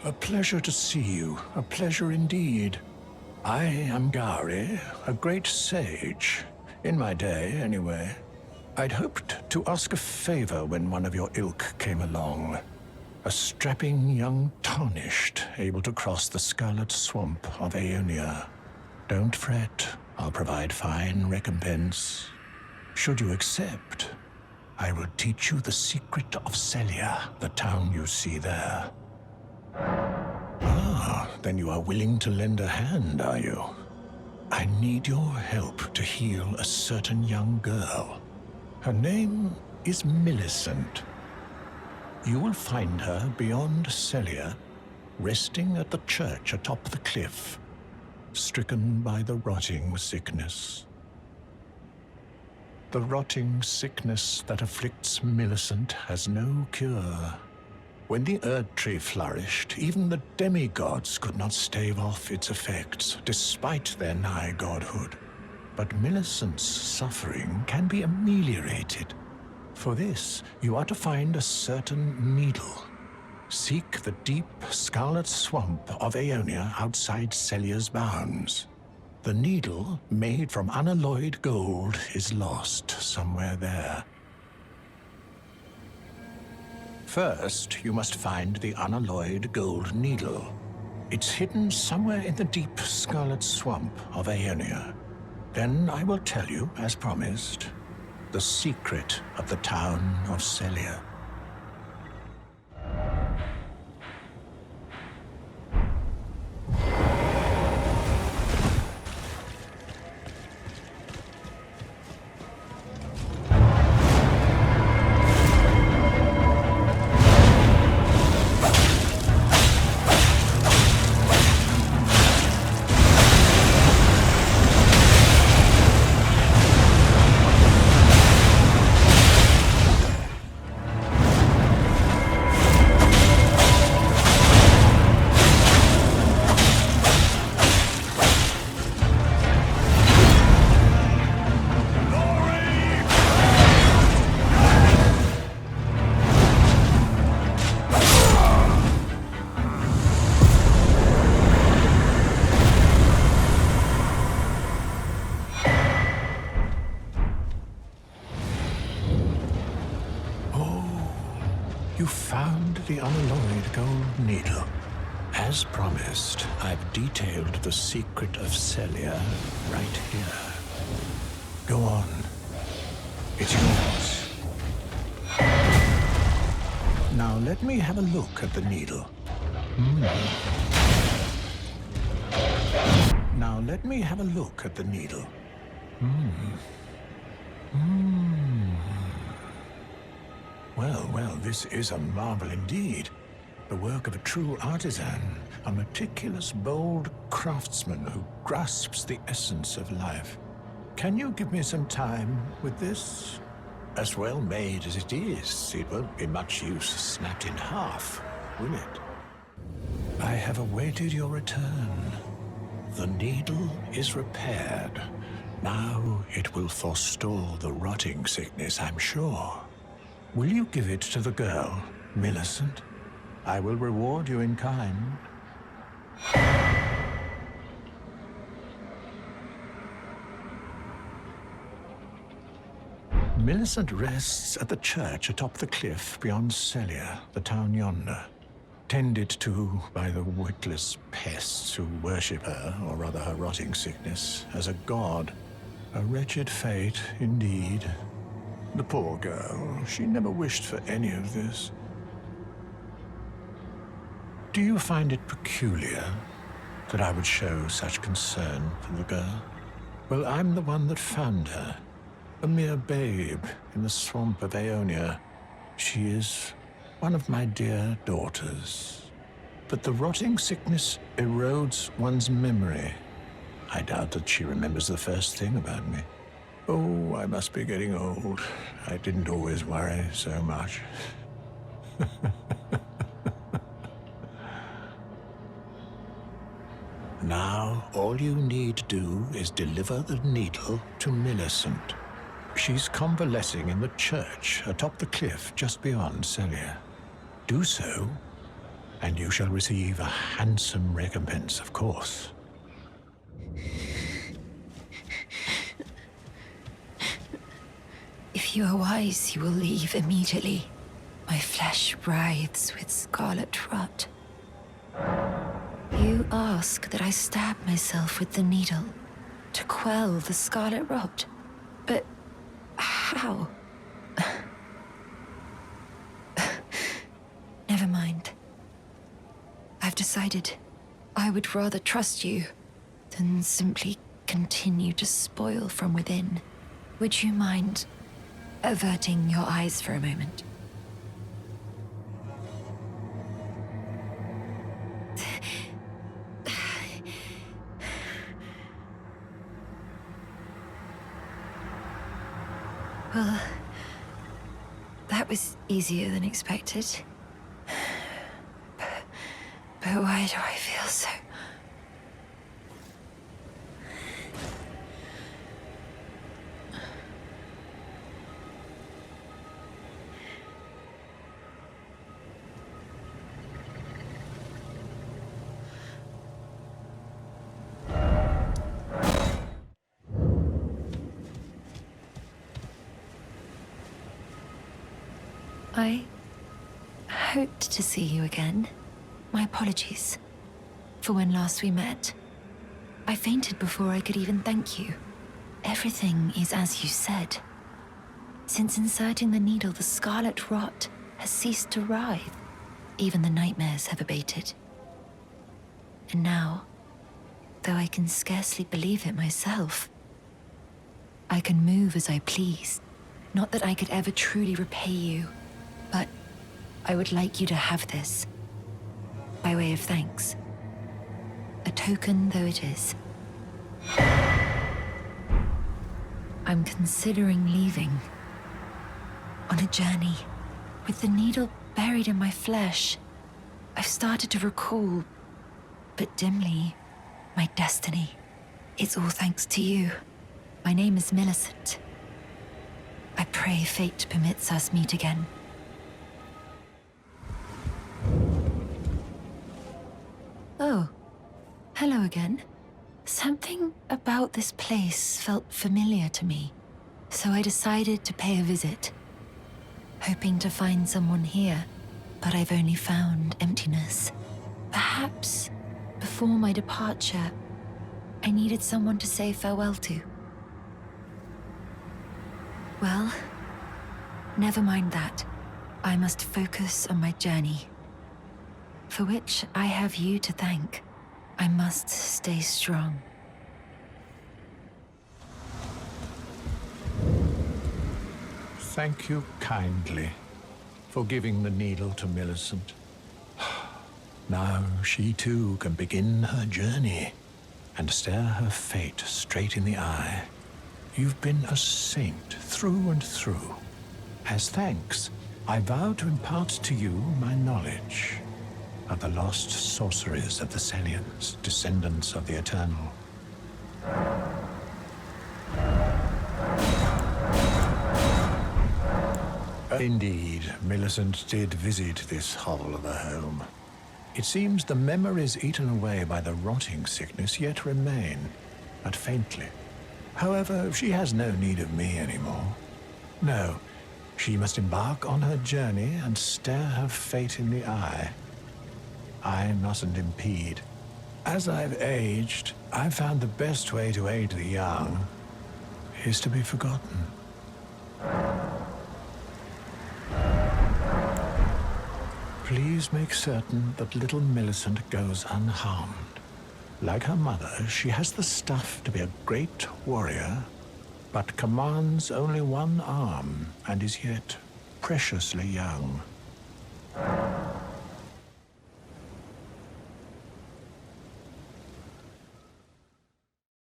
A pleasure to see you. A pleasure indeed. I am Gowry, a great sage. In my day, anyway. I'd hoped to ask a favor when one of your ilk came along. A strapping young tarnished, able to cross the scarlet swamp of Aeonia. Don't fret, I'll provide fine recompense. Should you accept, I will teach you the secret of Celia, the town you see there. Ah, then you are willing to lend a hand, are you? I need your help to heal a certain young girl. Her name is Millicent. You will find her beyond Celia, resting at the church atop the cliff, stricken by the rotting sickness. The rotting sickness that afflicts Millicent has no cure. When the Erdtree flourished, even the demigods could not stave off its effects, despite their nigh godhood. But Millicent's suffering can be ameliorated. For this, you are to find a certain needle. Seek the deep scarlet swamp of Aeonia outside Celia's bounds. The needle, made from unalloyed gold, is lost somewhere there. First, you must find the unalloyed gold needle. It's hidden somewhere in the deep scarlet swamp of Aeonia. Then I will tell you, as promised, the secret of the town of Celia. You found the unalloyed gold needle. As promised, I've detailed the secret of Celia right here. Go on. It's yours. Now let me have a look at the needle. Now let me have a look at the needle. Well, this is a marvel indeed. The work of a true artisan, a meticulous, bold craftsman who grasps the essence of life. Can you give me some time with this? As well made as it is, it won't be much use snapped in half, will it? I have awaited your return. The needle is repaired. Now it will forestall the rotting sickness, I'm sure. Will you give it to the girl, Millicent? I will reward you in kind. Millicent rests at the church atop the cliff beyond Celia, the town yonder, tended to by the witless pests who worship her, or rather her rotting sickness, as a god. A wretched fate, indeed. The poor girl, she never wished for any of this. Do you find it peculiar that I would show such concern for the girl? Well, I'm the one that found her. A mere babe in the swamp of Aeonia. She is one of my dear daughters. But the rotting sickness erodes one's memory. I doubt that she remembers the first thing about me. Oh, I must be getting old. I didn't always worry so much. Now, all you need to do is deliver the needle to Millicent. She's convalescing in the church atop the cliff just beyond Celia. Do so, And you shall receive a handsome recompense, of course. If you are wise, you will leave immediately. My flesh writhes with scarlet rot. You ask that I stab myself with the needle to quell the scarlet rot. But how? Never mind. I've decided I would rather trust you than simply continue to spoil from within. Would you mind averting your eyes for a moment? Well, that was easier than expected. But why do I feel so... I hoped to see you again. My apologies for when last we met. I fainted before I could even thank you. Everything is as you said. Since inserting the needle, the scarlet rot has ceased to writhe. Even the nightmares have abated. And now, though I can scarcely believe it myself, I can move as I please. Not that I could ever truly repay you, but I would like you to have this, by way of thanks. A token though it is. I'm considering leaving. On a journey, with the needle buried in my flesh. I've started to recall, but dimly, my destiny. It's all thanks to you. My name is Millicent. I pray fate permits us meet again. Oh, hello again. Something about this place felt familiar to me, so I decided to pay a visit, hoping to find someone here, but I've only found emptiness. Perhaps, before my departure, I needed someone to say farewell to. Well, never mind that. I must focus on my journey, for which I have you to thank. I must stay strong. Thank you kindly for giving the needle to Millicent. Now she too can begin her journey and stare her fate straight in the eye. You've been a saint through and through. As thanks, I vow to impart to you my knowledge of the lost sorceries of the Caelids, descendants of the Eternal. Indeed, Millicent did visit this hovel of a home. It seems the memories eaten away by the rotting sickness yet remain, but faintly. However, she has no need of me anymore. No, she must embark on her journey and stare her fate in the eye. I mustn't impede. As I've aged, I've found the best way to aid the young is to be forgotten. Please make certain that little Millicent goes unharmed. Like her mother, she has the stuff to be a great warrior, but commands only one arm and is yet preciously young.